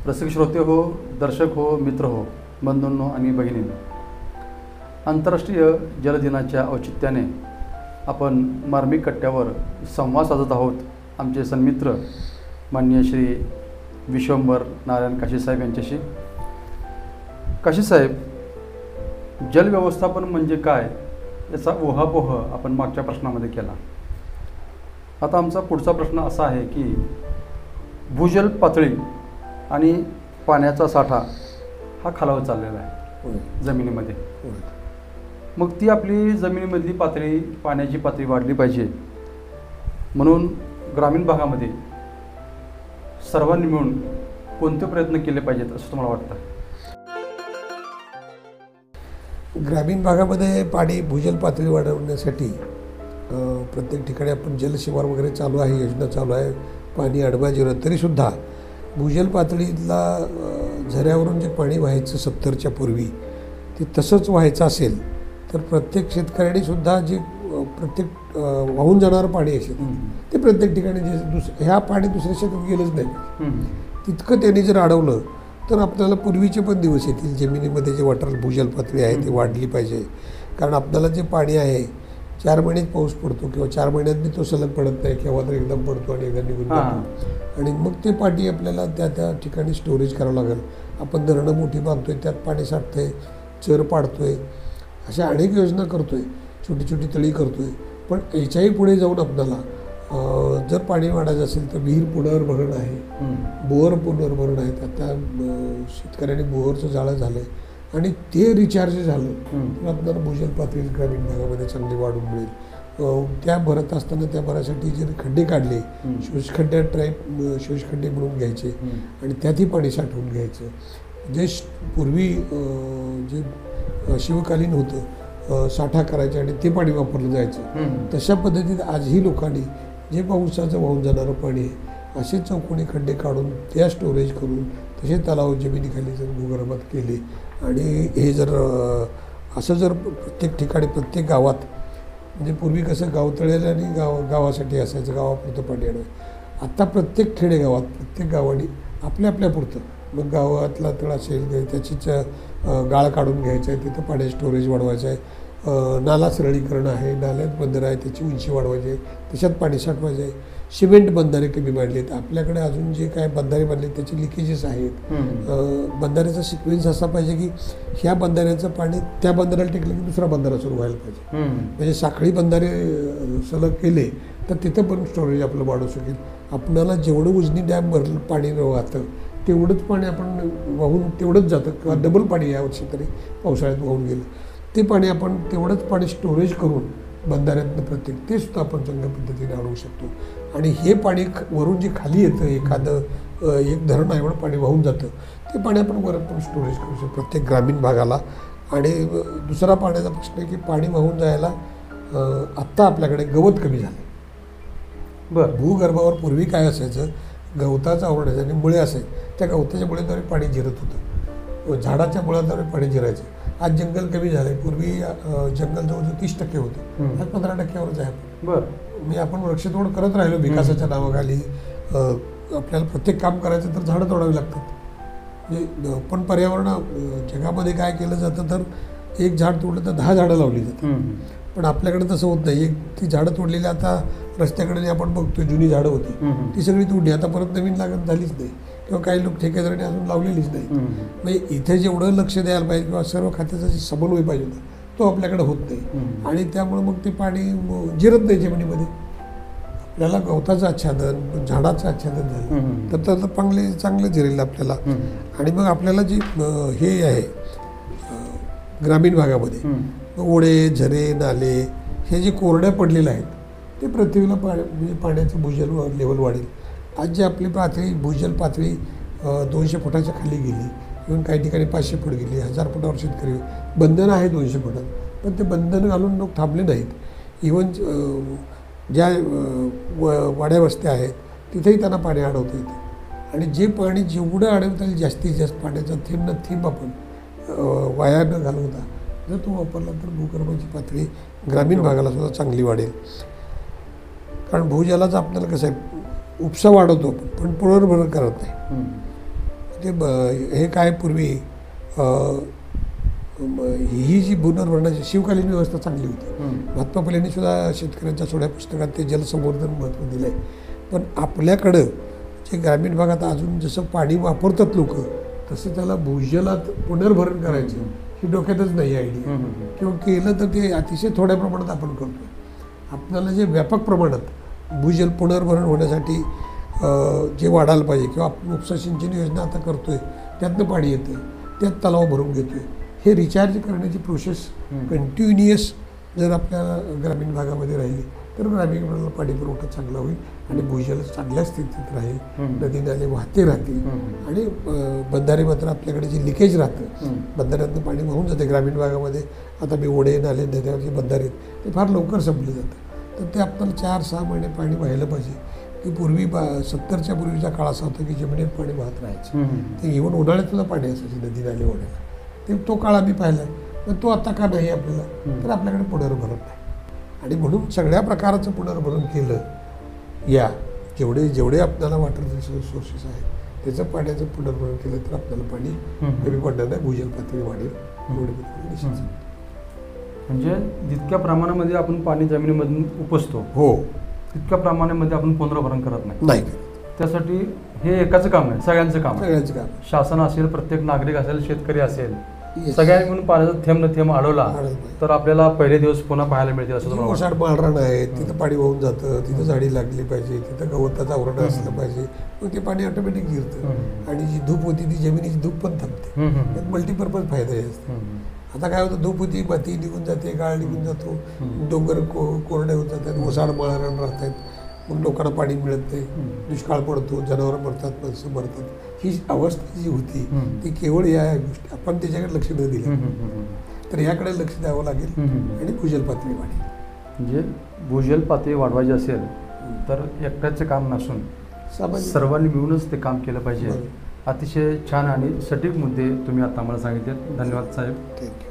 रसिक श्रोते हो, दर्शक हो, मित्र हो, बंधूंनो आणि भगिनींनो, आंतरराष्ट्रीय जलदिनाच्या औचित्याने आपण मार्मिक कट्ट्यावर संवाद साधत आहोत. आमचे सन्मित्र माननीय श्री विश्वंभर नारायण काशीसाहेब यांच्याशी. काशीसाहेब, जल व्यवस्थापन म्हणजे काय याचा ऊहापोह आपण मागच्या प्रश्नामध्ये केला. आता आमचा पुढचा प्रश्न असा आहे की भूजल पातळी आणि पाण्याचा साठा हा खालावत चाललेला आहे जमिनीमध्ये. मग ती आपली जमिनीमधली पातळी, पाण्याची पातळी वाढली पाहिजे म्हणून ग्रामीण भागामध्ये सर्वांनी मिळून कोणते प्रयत्न केले पाहिजेत असं तुम्हाला वाटतं? ग्रामीण भागामध्ये पाणी भूजल पातळी वाढवण्यासाठी प्रत्येक ठिकाणी आपण जलशिवार वगैरे चालू आहे, योजना चालू आहे, पाणी अडवा जिरत तरीसुद्धा भूजल पातळीला झऱ्यावरून जे पाणी व्हायचं 70च्या पूर्वी ते तसंच व्हायचं असेल तर प्रत्येक शेतकऱ्यांनी सुद्धा जे प्रत्येक वाहून जाणारं पाणी असेल ते प्रत्येक ठिकाणी जे ह्या पाणी दुसऱ्या शेतात गेलंच नाही तितकं त्यांनी जर अडवलं तर आपल्याला पूर्वीचे पण दिवस येतील. जमिनीमध्ये जे वॉटर भूजल पातळी आहे ती वाढली पाहिजे. कारण आपल्याला जे पाणी आहे 4 महिन्यात पाऊस पडतो किंवा 4 महिन्यात बी तो सलग पडत नाही, केव्हा तर एकदम पडतो आणि एकदा निघून जातो आणि मग ते पाणी आपल्याला त्या ठिकाणी स्टोरेज करावं लागेल. आपण धरणं मोठी बांधतोय, त्यात पाणी साठतंय, चर पाडतोय, अशा अनेक योजना करतोय, छोटी छोटी तळी करतोय. पण याच्याही पुढे जाऊन आपल्याला जर पाणी वाढायचं असेल तर विहीर पुनर्भरण आहे, बोअर पुनर्भरण आहेत. आता शेतकऱ्यांनी बोअरचं जाळं झालं आणि ते रिचार्ज झालं तर आपल्याला भूजल पातळी ग्रामीण भागामध्ये चांगली वाढून मिळेल. त्या भरत असताना त्या भरासाठी जर खड्डे काढले, शोषखड्ड्या शोषखड्डे म्हणून घ्यायचे आणि त्यातही पाणी साठवून घ्यायचं. जे पूर्वी जे शिवकालीन होतं साठा करायचे आणि ते पाणी वापरलं जायचं, तशा पद्धतीत आजही लोकांनी जे पावसाचं वाहून जाणारं पाणी आहे असे चौकोनी खड्डे काढून त्या स्टोरेज करून तसे तलाव जमिनीखाली जर भूगर्भात केले आणि हे जर असं जर प्रत्येक ठिकाणी प्रत्येक गावात, म्हणजे पूर्वी कसं गावतळ्याला आणि गावासाठी असायचं, गावापुरतं पाणी आणावं. आत्ता प्रत्येक खेडेगावात प्रत्येक गावाने आपल्या पुरतं, मग गावातला तळ असेल त्याचीच गाळ काढून घ्यायचं आहे, तिथं पाणी स्टोरेज वाढवायचं आहे, नाला सरळीकरण आहे, नाल्यात बंधारे आहे त्याची उंची वाढवायची आहे, त्याच्यात पाणी साठवायचं आहे. सिमेंट बंधारे कमी बांधलेत आपल्याकडे, अजून जे काय बंधारे बांधले त्याचे लिकेजेस आहेत. बंधाऱ्याचा सिक्वेन्स असा पाहिजे की ह्या बंधाऱ्याचं पाणी त्या बंधाऱ्याला टेकलं की दुसरा बंधारा सुरू व्हायला पाहिजे. म्हणजे साखळी बंधारे सलग केले तर तिथं पण स्टोरेज आपलं वाढू शकेल. आपल्याला जेवढं उजनी डॅम भरलं पाणी वाहतं तेवढंच पाणी आपण वाहून तेवढंच जातं किंवा डबल पाणी यावर्षी तरी पावसाळ्यात वाहून गेलं ते पाणी आपण तेवढंच पाणी स्टोरेज करून बंधाऱ्यातनं प्रत्येक ते सुद्धा आपण चांगल्या पद्धतीने अडवू शकतो. आणि हे पाणी वरून जे खाली येतं एखादं एक धरण एवढं पाणी वाहून जातं ते पाणी आपण वरत पण स्टोरेज करू शकतो प्रत्येक ग्रामीण भागाला. आणि दुसरा पाण्याचा प्रश्न आहे की पाणी वाहून जायला आत्ता आपल्याकडे गवत कमी झालं. भूगर्भावर पूर्वी काय असायचं, गवताचं आवरण आणि मुळे असायचे, त्या गवताच्या मुळ्याद्वारे पाणी जिरत होतं, झाडाच्या मुळाद्वारे पाणी जिरायचं. आज जंगल कमी झालं आहे. पूर्वी जंगल जवळजवळ 30% होतं, आज 15%वरच आहे. मी आपण वृक्षतोड करत राहिलो विकासाच्या नावाखाली. आपल्याला प्रत्येक काम करायचं तर झाडं तोडावी लागतात. म्हणजे पण पर्यावरण जगामध्ये काय केलं जातं तर एक झाड तोडलं तर 10 झाडं लावली जातात. पण आपल्याकडे तसं होत नाही. ती झाडं तोडलेली आता रस्त्याकडे आपण बघतोय, जुनी झाडं होती ती सगळी तोडली, आता परत नवीन लागत झालीच नाही किंवा काही लोक ठेकेदारांनी अजून लावलेलीच नाही. म्हणजे इथे जेवढं लक्ष द्यायला पाहिजे किंवा सर्व खात्याचा जे समन्वय पाहिजे होता तो आपल्याकडे होत नाही आणि त्यामुळे मग ते पाणी जिरत नाही जमिनीमध्ये. आपल्याला गवताचं आच्छादन, झाडाचं आच्छादन झालं तर चांगलं जिरेल आपल्याला. आणि मग आपल्याला जी हे आहे ग्रामीण भागामध्ये ओढे, झरे, नाले हे जे कोरड्या पडलेले आहेत ते पृथ्वीला म्हणजे पाण्याचं भूजल लेवल वाढेल. आज जी आपली पातळी भूजल पातळी 200 फुटाच्या खाली गेली, इव्हन काही ठिकाणी 500 फूट गेली, 1000 फुटावर शेतकरी बंधनं आहे 200 फुटात, पण ते बंधनं घालून लोक थांबले नाहीत. इव्हन ज्या वाड्या वस्त्या आहेत तिथेही त्यांना पाणी अडवता येतं आणि जे पाणी जेवढं अडवता येईल जास्तीत जास्त पाण्याचा थेंब न थेंब आपण वाया न घालवता जर तो वापरला तर भूगर्भाची पातळी ग्रामीण भागाला सुद्धा चांगली वाढेल. कारण भूजलाचं आपल्याला कसं आहे उपसा वाढवतो पण पुनर्भरण करत नाही. ते हे काय पूर्वी ही जी पुनर्भरणाची शिवकालीन व्यवस्था चांगली होती. महात्मा फुलेंनी सुद्धा शेतकऱ्यांच्या सोड्या पुस्तकात ते जलसंवर्धन महत्त्व दिलं आहे. पण आपल्याकडं जे ग्रामीण भागात अजून जसं पाणी वापरतात लोक, तसं त्याला भूजलात पुनर्भरण करायचं ही डोक्यातच नाही आयडिया. किंवा केलं तर ते अतिशय थोड्या प्रमाणात आपण करतो. आपल्याला जे व्यापक प्रमाणात भूजल पुनर्भरण होण्यासाठी जे वाढायला पाहिजे, किंवा आपण उपसा सिंचन योजना आता करतोय, त्यातनं पाणी येतं, त्यात तलाव भरून घेतोय, हे रिचार्ज करण्याची प्रोसेस कंटिन्युअस जर आपल्या ग्रामीण भागामध्ये राहिली तर ग्रामीण भागाला पाणी पुरवठा चांगला होईल आणि भूजल चांगल्या स्थितीत राहील, नदी नाले वाहते राहतील आणि बंधारे मात्र आपल्याकडे जे लिकेज राहतं, बंधाऱ्यातनं पाणी वाहून जाते ग्रामीण भागामध्ये. आता मी ओढे नाले नद्यावरचे बंधारे आहेत ते फार लवकर संपले जातं, तर ते आपल्याला 4-6 महिने पाणी व्हायला पाहिजे. की पूर्वी 70च्या पूर्वीचा काळ असा होता की जमिनीत पाणी वाहत राहायचं, ते इव्हन उन्हाळ्यात सुद्धा पाणी असायचे नदी नाले ओढ्याला. ते तो काळ आम्ही पाहिला आहे, पण तो आता का नाही आपल्याला, तर आपल्याकडे पुनर्भरण नाही. आणि म्हणून सगळ्या प्रकारचं पुनर्भरण केलं, या जेवढे आपल्याला वॉटर सोर्सेस आहेत त्याचं पाण्याचं पुनर्भरण केलं तर आपल्याला पाणी कमी पडणार नाही, भूजल पातळी वाढेल. म्हणजे जितक्या प्रमाणामध्ये आपण पाणी जमिनीमधून उपसतो, हो, तितक्या प्रमाणामध्ये आपण पुनर्भरण करत नाही. त्यासाठी हे एकाचं काम आहे, सगळ्यांचं काम आहे. सगळ्यांचं काम. शासन असेल, प्रत्येक नागरिक असेल, शेतकरी असेल, सगळ्यांनी म्हणून पाण्याचा थेंब न थेंब अडवला तर आपल्याला पहिले दिवस पुन्हा पाहायला मिळतील असं तुम्हाला ओसाड माळरान आहे, तिथं पाणी वाहून जातं, तिथं झाडी लागली पाहिजे, तिथं गवताचं आवरण असलं पाहिजे, मग ते पाणी ऑटोमॅटिक जिरतं आणि जी धूप होती ती जमिनीची धूप पण थांबते. त्यात मल्टीपर्पज फायदा हे असतो. आता काय होतं, धूप होती, माती निघून जाते, गाळ निघून जातो, डोंगर कोरडे होत जातात, ओसाड माळरान राहतात, मग लोकांना पाणी मिळत नाही, दुष्काळ पडतो, जनावरं मरतात, माणसं मरतात. ही अवस्था जी होती ती केवळ या गोष्टी आपण त्याच्याकडे लक्ष न दिलं तर याकडे लक्ष द्यावं लागेल आणि भूजल पातळी वाढेल. म्हणजे भूजल पातळी वाढवायची असेल तर एकट्याचं काम नसून सर्वांनी मिळूनच ते काम केलं पाहिजे. अतिशय छान आणि सटीक मुद्दे तुम्ही आता आम्हाला सांगितले. धन्यवाद साहेब. थँक्यू.